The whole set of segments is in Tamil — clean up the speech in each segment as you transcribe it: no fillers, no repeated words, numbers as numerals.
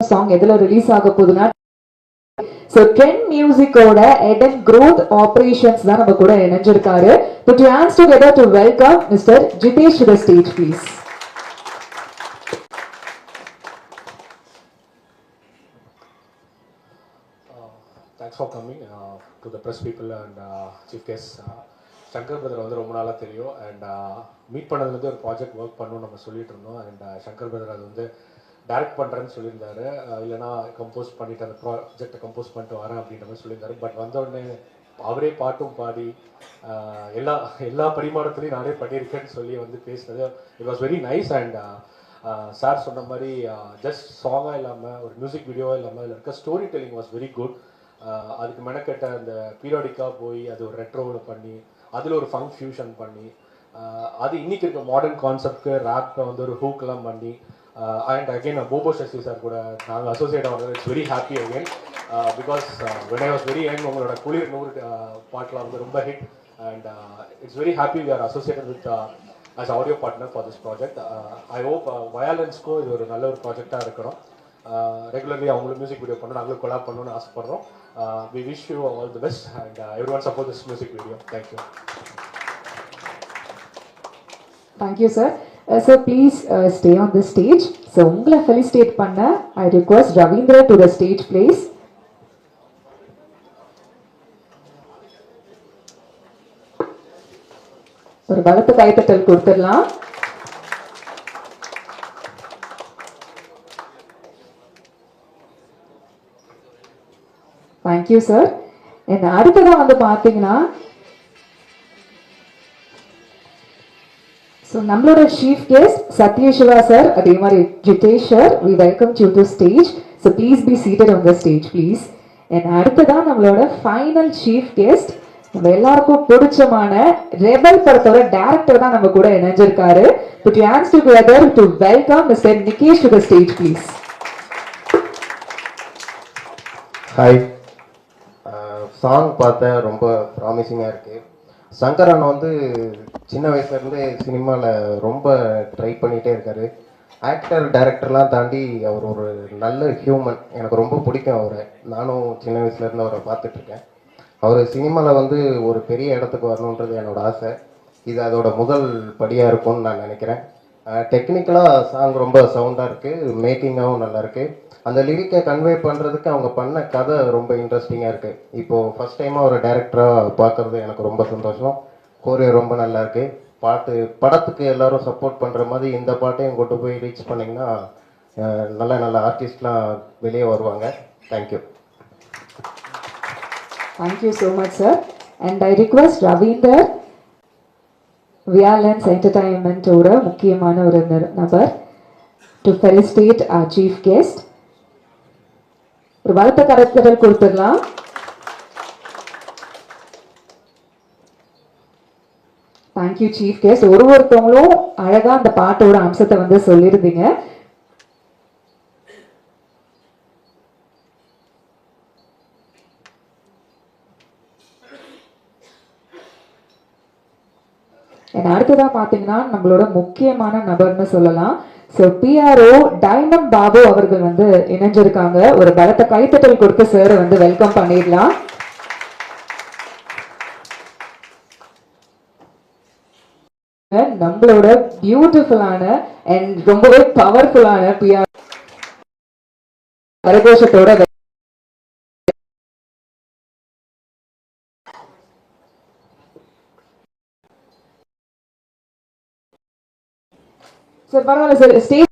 சாங் எதுல ரிலீஸ் ஆக போகுதுன்னா So Trend Music ஓட Eden Growth Operations தான் நம்ம கூட இணைஞ்சிருக்காரு. Put your hands together to welcome Mr. Jitesh to the stage, please. Thanks for coming to the press people and chief guests. Shankar brother வந்து ரொம்ப நாளாக தெரியும் அண்ட் மீட் பண்ணதுலேருந்து ஒரு ப்ராஜெக்ட் ஒர்க் பண்ணணும் நம்ம சொல்லிட்டு இருந்தோம் அண்ட் சங்கர் பிரதர் அது வந்து டைரக்ட் பண்ணுறேன்னு சொல்லியிருந்தாரு, இல்லைனா கம்போஸ் பண்ணிவிட்டு அந்த ப்ராஜெக்டை கம்போஸ் பண்ணிட்டு வரேன் அப்படின்ற மாதிரி சொல்லியிருந்தாரு. பட் வந்தோடனே அவரே பாட்டும் பாடி எல்லா பரிமாணத்துலையும் நானே பண்ணியிருக்கேன்னு சொல்லி வந்து பேசினது it was very nice. And sir சொன்ன மாதிரி ஜஸ்ட் சாங்காக இல்லாமல் ஒரு மியூசிக் வீடியோவாக இல்லாமல் அதில் இருக்க story telling was very good. அதுக்கு மெனக்கெட்ட அந்த பீரியாடிக்காக போய் அது ஒரு ரெட்ரோவில் பண்ணி அதில் ஒரு ஃபங்க் ஃபியூஷன் பண்ணி அது இன்றைக்கி இருக்க மாடர்ன் கான்செப்ட்க்கு ரேப்பை வந்து ஒரு ஹூக்கெல்லாம் பண்ணி and again Bobo Sasi sir கூட நாங்கள் அசோசியேட் ஆகிறது it's very happy again because when I was very young உங்களோட குளிர் 100 பாட்டில் வந்து ரொம்ப hit and it's very happy we are associated with as audio partner for this project. I hope வயலன்ஸ்க்கும் இது ஒரு நல்ல ஒரு ப்ராஜெக்டாக இருக்கணும். ரெகுலர்லி அவங்களும் மியூசிக் வீடியோ பண்ணணும், நாங்களும் கொலாப் பண்ணணும்னு ஆசைப்படுறோம். We wish you all the best and everyone support this music video. Thank you. Thank you, sir. So please stay on the stage. So உங்களை felicitate பண்ண I request Ravindra to the stage, please. ஒரு பலத்த கைத்தட்டல் கொடுத்துடலாம். Thank you, sir. And அடுத்ததா வந்து பாத்தீங்கன்னா நம்மளோட சீஃப் கெஸ்ட் சத்யசிவா சார், அதே மாதிரி Jitesh sir, we welcome you to stage. So please be seated on the stage, please. And அடுத்ததா நம்மளோட ஃபைனல் சீஃப் கெஸ்ட் நம்ம எல்லாருக்கும் பிடிச்சமான ரெபல் படத்தோட டைரக்டர் தான் நம்ம கூட இணைஞ்சிருக்காரு. Put your hands together to welcome Mr. Nikesh to the stage, please. Hi, song பார்த்தேன், ரொம்ப ப்ராமிசிங்காக இருக்குது. சங்கர் அண்ணன் வந்து சின்ன வயசுலேருந்தே சினிமாவில் ரொம்ப ட்ரை பண்ணிகிட்டே இருக்கார். ஆக்டர் டைரக்டர்லாம் தாண்டி அவர் ஒரு நல்ல ஹியூமன். எனக்கு ரொம்ப பிடிக்கும் அவரை. நானும் சின்ன வயசுலேருந்து அவரை பார்த்துட்ருக்கேன். அவர் சினிமாவில் வந்து ஒரு பெரிய இடத்துக்கு வரணுன்றது என்னோடய ஆசை. இது அதோட முதல் படியாக இருக்கும்னு நான் நினைக்கிறேன். டெக்னிக்கலாக சாங் ரொம்ப சவுண்டாக இருக்குது, மேக்கிங்காகவும் நல்லாயிருக்கு. அந்த லிரிக்கை கன்வே பண்ணுறதுக்கு அவங்க பண்ண கதை ரொம்ப இன்ட்ரெஸ்டிங்காக இருக்குது. இப்போது ஃபஸ்ட் டைமாக ஒரு டைரக்டராக பார்க்குறது எனக்கு ரொம்ப சந்தோஷம். கோரியோ ரொம்ப நல்லாயிருக்கு. பாட்டு படத்துக்கு எல்லோரும் சப்போர்ட் பண்ணுற மாதிரி இந்த பாட்டையும் கொண்டு போய் ரீச் பண்ணிங்கன்னா நல்ல நல்ல ஆர்டிஸ்ட்லாம் வெளியே வருவாங்க. Thank you. Thank you so much, sir. And I request Ravindra, Violence Entertainment ஓட முக்கியமான ஒரு நபர், to felicitate our chief guest. ஒரு பலத்த கரத்தட்டல் கொடுத்துடலாம். Thank you, chief guest. ஒருத்தவங்களும் அழகா அந்த பாட்டோட அம்சத்தை வந்து சொல்லியிருந்தீங்க. அடுத்ததா பாத்தீங்கன்னா நம்மளோட முக்கியமான நபர்னு சொல்லலாம். சோ PRO டைமண்ட் பாபு அவர்கள் வந்து இணைஞ்சிருக்காங்க. ஒரு பலத்த கைத்தட்டல் கொடுத்து சார் வந்து வெல்கம் பண்ணிடலாம். நம்மளோட பியூட்டிஃபுல்லான அண்ட் ரொம்பவே பவர்ஃபுல்லான PR கரகோஷத்தோட சார் பரவாயில்ல சார், ஸ்டேஜ்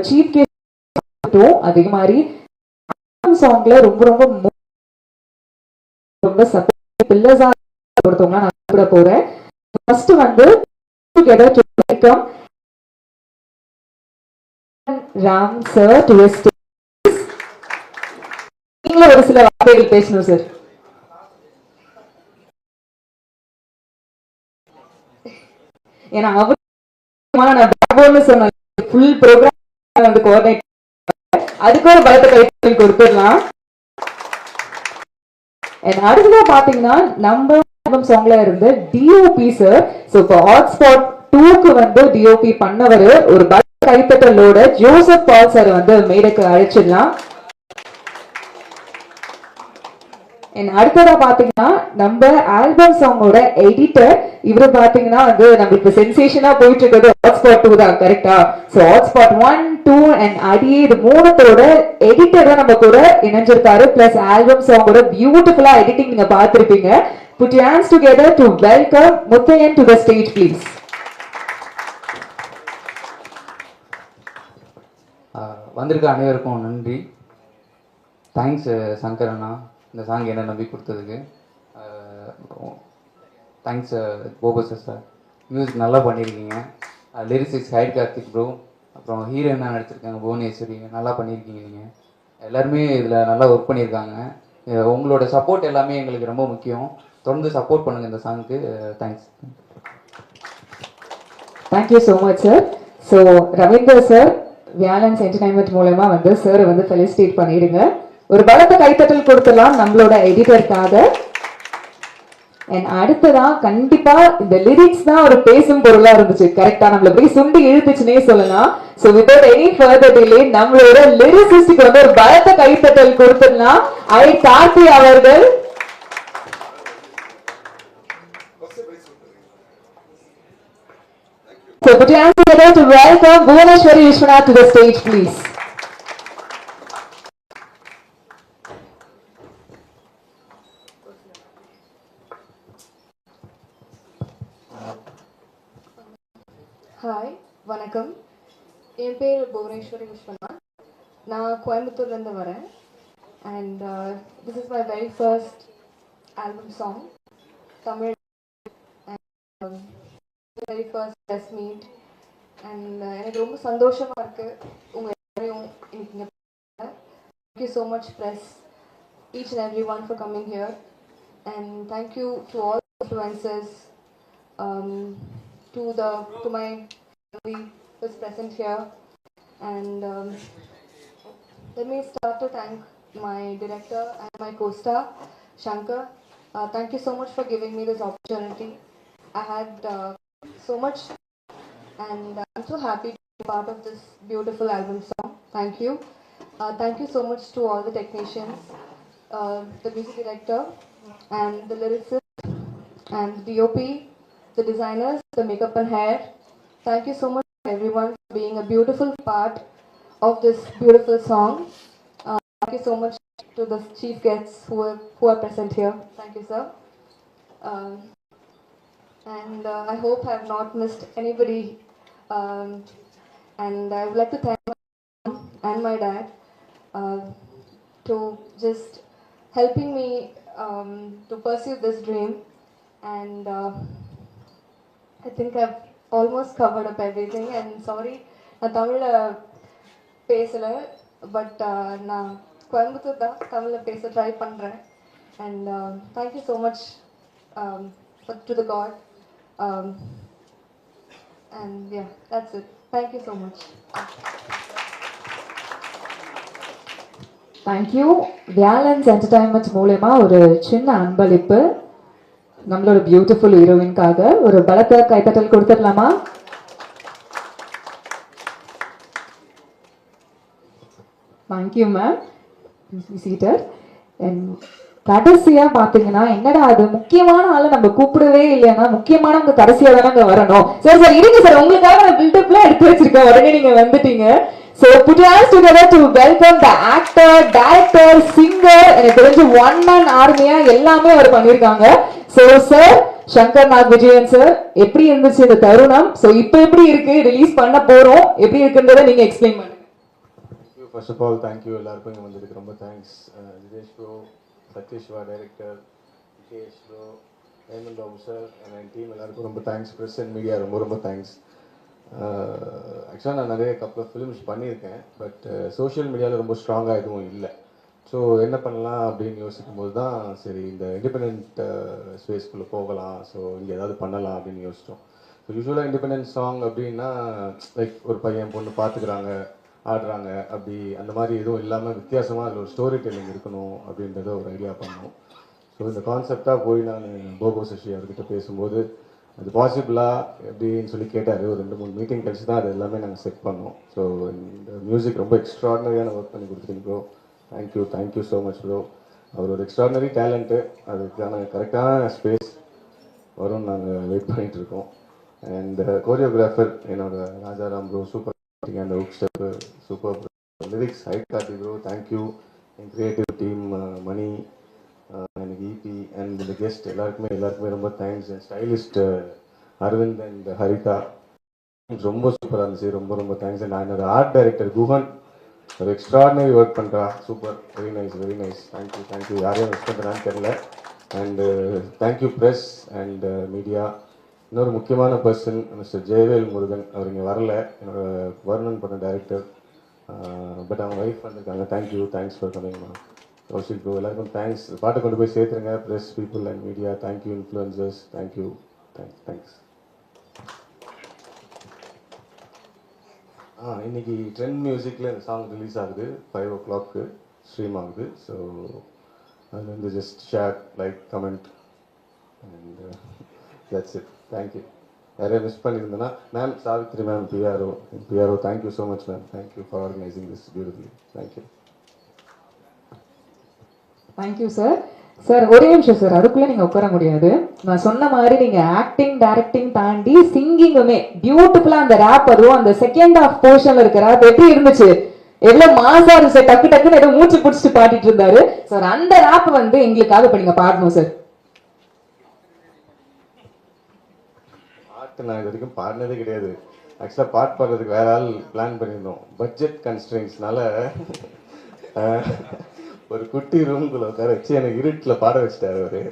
சீஃப் கெஸ்ட் அதே மாதிரி சாங்ல ரொம்ப ரொம்ப ரொம்ப பில்லர்ஸா ஒருத்தவங்க நான் கூட போறேன். ஃபர்ஸ்ட் வந்து together to welcome Ram sir to the stage. நீங்களும் ஒரு சில வார்த்தைகள் பேசணும் சார். ஏன்னா அவர் சொன்ன ஃபுல் ப்ரோக்ராம் வந்து கோஆர்டினேட், அதுக்கு ஒரு பலத்த கைத்தட்டல் கொடுத்துடலாம். அண்ட் அடுத்ததா பாத்தீங்கன்னா நம்ம ஆல்பம் சாங்ல இருந்த டிஓபி சார். ஸோ இப்போ ஹாட்ஸ்பாட் 2க்கு வந்து டிஓபி பண்ணவர் ஒரு கைத்தட்டலோட ஜோசப் பால் சார் வந்து மேடைக்கு அழைச்சிடலாம். அடுத்ததா பாத்தீங்கன்னா நம்ம ஆல்பம் சாங்கோட எடிட்டர் இவரு பாத்தீங்கன்னா வந்து நம்ம இப்ப சென்சேஷனா போயிட்டு இருக்கிறது ஹாட்ஸ்பாட் 2 தான், கரெக்டா? சோ ஹாட்ஸ்பாட் 1, 2 அண்ட் அடியே இது மூணத்தோட எடிட்டர் தான் நம்ம கூட இணைஞ்சிருக்காரு. பிளஸ் ஆல்பம் சாங்கோட பியூட்டிஃபுல்லா எடிட்டிங் நீங்க பார்த்திருப்பீங்க. Put your hands together to welcome Muthayan to the stage, please. வந்திருக்க அனைவருக்கும் நன்றி. தேங்க்ஸ் சங்கர் அண்ணா இந்த சாங் என்ன நம்பி கொடுத்ததுக்கு. தேங்க்ஸ் போபசர் சார், மியூசிக் நல்லா பண்ணியிருக்கீங்க. லிரிக்ஸ் ஹைட் கார்த்திக் ப்ரோ, அப்புறம் ஹீரோயினாக நடிச்சிருக்காங்க புவனேஸ்வரி, நல்லா பண்ணியிருக்கீங்க. நீங்கள் எல்லாருமே இதில் நல்லா ஒர்க் பண்ணியிருக்காங்க. உங்களோட சப்போர்ட் எல்லாமே எங்களுக்கு ரொம்ப முக்கியம். தொடர்ந்து சப்போர்ட் பண்ணுங்கள் இந்த சாங்க்கு. Thanks. Thank you so much sir. So Ravindar sir violence entertainment மூலமா வந்து சார் வந்து ஃபெலிசிட்டேட் பண்ணிடுங்க. ஒரு பலத்த கைத்தட்டல் கொடுத்துடலாம் நம்மளோட எடிட்டருக்காக. அடுத்ததா கண்டிப்பா இந்த லிரிக்ஸ் தான் ஒரு பேசும் பொருளா இருந்துச்சு, கரெக்டா? நம்மள போய் சுண்டி இழுத்துச்சுன்னே சொல்லலாம். So without any further delay நம்மளோட லிரிசிஸ்டுக்கு வந்து ஒரு பலத்த கைத்தட்டல் கொடுத்துடலாம். கார்த்தி அவர்கள். So put your hands together to welcome Bhuvaneshwari Vishwanath to the stage, please. Hi, வணக்கம். என் பேர் புவனேஸ்வரி விஸ்வநாத். நான் கோயம்புத்தூர்லேருந்து வரேன். And this is my very first album song, Tamil. And very first press meet. And எனக்கு ரொம்ப சந்தோஷமாக இருக்குது உங்கள் எல்லாரையும் இன்னைக்கு இங்கே. Thank you so much press, each and every one for coming here. And thank you to all influencers, to my family who is present here. And let me start to thank my director and my co-star Shankar. Thank you so much for giving me this opportunity. I had so much, and I'm so happy to be part of this beautiful album song. Thank you. Thank you so much to all the technicians, the music director and the lyricist and the DOP, the designers, the makeup and hair. Thank you so much everyone for being a beautiful part of this beautiful song. Thank you so much to the chief guests who are present here. Thank you, sir. And I hope I have not missed anybody. And I would like to thank my mom and my dad to just helping me to pursue this dream. And I think I've almost covered up everything. And sorry, நான் தமிழில் பேசலை, பட் நான் கோயம்புத்தூர் தான், தமிழில் பேச ட்ரை பண்ணுறேன். And thank you so much to the god. And yeah, that's it. Thank you so much. Thank you. Violence entertainment மூலமா ஒரு சின்ன அன்பளிப்பு நம்மளோட பியூட்டிஃபுல் ஹீரோயின்காக. ஒரு பலத்த கைத்தட்டல் கொடுத்துடலாமா? Thank you ma'am. சீட்டர். கடைசியா பாத்தீங்கன்னா என்னடா அது முக்கியமான ஆளை நம்ம கூப்பிடவே இல்லைன்னா, முக்கியமானவங்க கடைசியா தானே வரணும். சார் சார் இருங்க சார், உங்களுக்காக நான் பில்டப்லாம் எடுத்து வச்சிருக்கேன், உடனே நீங்க வந்துட்டீங்க. So put your hands together to welcome the actor, director, singer. எனக்கு தெரிஞ்சு ஒன் மேன் ஆர்மியா எல்லாமே அவர் பண்ணிருக்காங்க. So sir, Shankar knock Vijayan sir, எப்படி இருந்துச்சு இந்த தருணம்? So இப்போ எப்படி இருக்கு, ரிலீஸ் பண்ண போறோம், எப்படி இருக்குன்றதை நீங்க எக்ஸ்பிளைன் பண்ணுங்க. ஃபர்ஸ்ட் ஆஃப் ஆல் தேங்க்யூ எல்லாருக்கும் இங்கே வந்ததுக்கு ரொம்ப thanks. Jitesh bro, Satyeshwa director, Vikesh bro, Hemanth Babu sir, என் டீம் எல்லாருக்கும் ரொம்ப தேங்க்ஸ். ப்ரெஸ் அண்ட் மீடியா ரொம்ப ரொம்ப தேங்க்ஸ். ஆக்சுவலாக நான் நிறைய கப்பல் ஃபிலிம்ஸ் பண்ணியிருக்கேன், பட் சோஷியல் மீடியாவில் ரொம்ப ஸ்ட்ராங்காக எதுவும் இல்லை. ஸோ என்ன பண்ணலாம் அப்படின்னு யோசிக்கும் போது தான் சரி இந்த இண்டிபெண்ட் ஸ்பேஸ்க்குள்ளே போகலாம், ஸோ இங்கே ஏதாவது பண்ணலாம் அப்படின்னு யோசித்தோம். ஸோ யூஸ்வலாக இண்டிபெண்டன்ட் சாங் அப்படின்னா லைக் ஒரு பையன் பொண்ணு பார்த்துக்கிறாங்க, ஆடுறாங்க, அப்படி அந்த மாதிரி எதுவும் இல்லாமல் வித்தியாசமாக அதில் ஒரு ஸ்டோரி டெல்லிங் இருக்கணும் அப்படின்றத ஒரு ஐடியா பண்ணோம். ஸோ ஸோ இந்த கான்செப்டாக போய் நான் போகோ சசி அவர்கிட்ட பேசும்போது அது பாசிபிளா எப்படின்னு சொல்லி கேட்டார். ஒரு 2-3 மீட்டிங் கழிச்சு தான் அது எல்லாமே நாங்கள் செட் பண்ணோம். ஸோ இந்த மியூசிக் ரொம்ப எக்ஸ்ட்ராடனரியான ஒர்க் பண்ணி கொடுத்துருங்க bro. Thank you so much bro. அவர் ஒரு எக்ஸ்ட்ராடனரி டேலண்ட்டு. அதுக்கான கரெக்டான ஸ்பேஸ் வரும், நாங்கள் வெயிட் பண்ணிகிட்டு இருக்கோம். அண்ட் கோரியோகிராஃபர் என்னோட ராஜாராம் ப்ரோ, சூப்பர். அந்த ஹுக் ஸ்டெப்பு சூப்பர். லிரிக்ஸ் ஹைட் கார்த்தி ப்ரோ, தேங்க்யூ. என் கிரியேட்டிவ் டீம் மணி, எனக்கு இபி அண்ட் இந்த கெஸ்ட் எல்லாருக்குமே ரொம்ப thanks. And stylist Aravind and Haritha ரொம்ப சூப்பராக இருந்துச்சு. ரொம்ப தேங்க்ஸ். அண்ட் என்னோட ஆர்ட் டைரக்டர் குஹன் ஒரு எக்ஸ்ட்ராடினரி ஒர்க் பண்ணுறா. Super, very nice. தேங்க்யூ. யாரையும் மிஸ் பண்ணுறான்னு தெரியல. And thank you press and media. இன்னொரு முக்கியமான பர்சன் மிஸ்டர் ஜெயவேல் முருகன். அவர் இங்கே வரல, என்னோட வர்ணன் பண்ண டைரக்டர். பட் அவங்க ஒய்ஃப் பண்ணிருக்காங்க. Thanks for coming. Kaushik bro, எல்லாருக்கும் தேங்க்ஸ். பாட்டை கொண்டு போய் சேர்த்துருங்க. Press people and media thank you. Influencers thanks. இன்னைக்கு ட்ரெண்ட் மியூசிக்கில் இந்த சாங் ரிலீஸ் ஆகுது. 5 o'clock ஸ்ட்ரீம் ஆகுது. ஸோ அதுலேருந்து just share, like, comment and that's it. Thank you. நிறைய மிஸ் பண்ணியிருந்தேன்னா ma'am, Savitri ma'am, PRO thank you so much ma'am. Thank you for organising this beautifully. Thank you sir. Sir ஒரே நிமிஷம் சார், அதுக்குள்ள நீங்க உட்கார முடியாது. நான் சொன்ன மாதிரி நீங்க ஆக்டிங் டைரக்டிங் தாண்டி சிங்கிங்குமே பியூட்டிஃபுல்லா அந்த ரேப், அதுவும் அந்த செகண்ட் ஹாஃப் போர்ஷன்ல இருக்கிற ரேப் எப்படி இருந்துச்சு? எவ்வளவு மாசா இருந்துச்சு. டக்குன்னு ஏதோ மூச்சு பிடிச்சிட்டு பாடிட்டு இருந்தாரு சார். அந்த ரேப் வந்து எங்களுக்காக இப்ப நீங்க பாடணும் சார். பாட்டு நான் இது வரைக்கும் பாடினதே கிடையாது. ஆக்சுவலாக பாட்டு பாடுறதுக்கு வேற ஆள் பிளான் பண்ணியிருந்தோம். பட்ஜெட் கன்ஸ்ட்ரெயின்ஸ்னால ஒரு குட்டி ரூம்குள்ள உட்கார வச்சு எனக்கு இருட்டில் பாட வச்சுட்டாரு அவரு.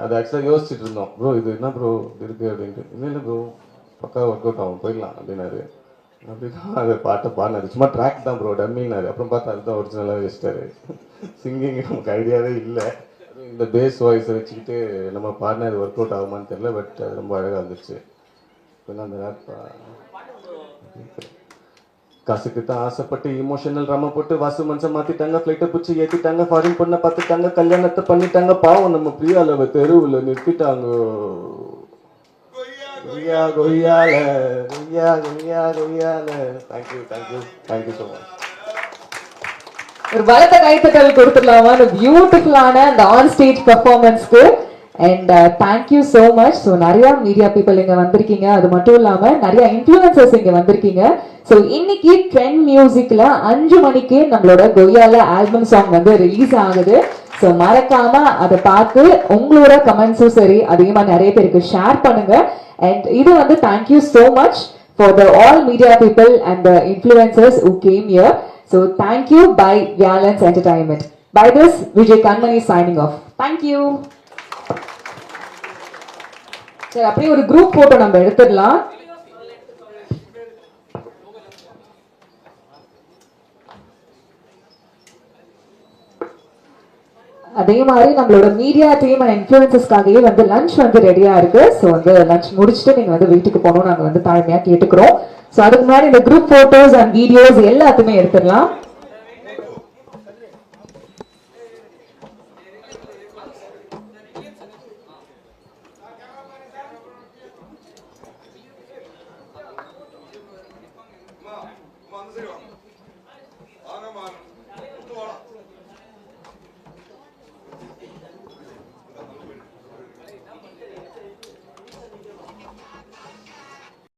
அதை ஆக்சுவலாக யோசிச்சுட்டு இருந்தோம். ப்ரோ இது என்ன ப்ரோ இருக்கு அப்படின்ட்டு. இல்லை ப்ரோ பக்கா ஒர்க் அவுட் ஆகும், போயிடலாம் அப்படின்னாரு. அப்படிதான் அது பாட்டை பாடினாரு. சும்மா ட்ராக் தான் ப்ரோ, டம்மின்னாரு. அப்புறம் பார்த்தா அதுதான் ஒரிஜினலாக வச்சுட்டாரு. சிங்கிங் நமக்கு ஐடியாவே இல்லை. இந்த பேஸ் வாய்ஸை வச்சுக்கிட்டு நம்ம பாடினது ஒர்க் அவுட் ஆகுமான்னு தெரியல. பட் அது ரொம்ப அழகாக இருந்துச்சு. இப்போ அந்த ரேப் காசுக்கு தான் ஆசைப்பட்டு இமோஷனல் ரம போட்டு வாசு மனுஷன் மாத்திட்டாங்க. ஃப்ளைட்டை பிடிச்சி ஏற்றிட்டாங்க. ஃபாரின் பொண்ணை பார்த்துட்டாங்க. கல்யாணத்தை பண்ணிட்டாங்க. பாவம் நம்ம பிரியால தெருவில் நிறுத்திட்டாங்க. Thank you so much. ஒரு பலத்த கைத்தட்டல் கொடுத்துடலாமா பியூட்டிஃபுல்லான அந்த ஆன் ஸ்டேஜ் பெர்ஃபார்மன்ஸ்க்கு. And thank you so much. So நிறைய மீடியா பீப்புள் இங்க வந்திருக்கீங்க. அது மட்டும் இல்லாம நிறைய இன்ஃப்ளூயன்சர்ஸ் இங்க வந்திருக்கீங்க. ஸோ இன்னைக்கு ட்ரெண்ட் மியூசிக்ல 5 மணிக்கு நம்மளோட கொய்யால ஆல்பம் சாங் வந்து ரிலீஸ் ஆகுது. ஸோ மறக்காம அதை பார்த்து உங்களோட கமெண்ட்ஸும் சரி அதிகமா நிறைய பேருக்கு ஷேர் பண்ணுங்க. அண்ட் இது வந்து thank you so much for the all media people and the influencers who came here. So thank you by Valence Entertainment. By this, Vijay Kanmani signing off. Thank you. சரி, அப்படியே ஒரு குரூப் போட்டோ நம்ம எடுத்துடலாம். அதே மாதிரி நம்மளோட மீடியா டீம் அண்ட் இன்ஃப்ளூயன்சஸ்க்காகவே வந்து லஞ்ச் வந்து ரெடியா இருக்கு. ஸோ வந்து லஞ்ச் முடிச்சுட்டு நீங்க வந்து வீட்டுக்கு போகணும் நாங்க வந்து தாழ்மையா கேட்டுக்கிறோம். ஸோ அதுக்கு முன்னாடி இந்த குரூப் போட்டோஸ் அண்ட் வீடியோஸ் எல்லாத்தையுமே எடுத்துடலாம்.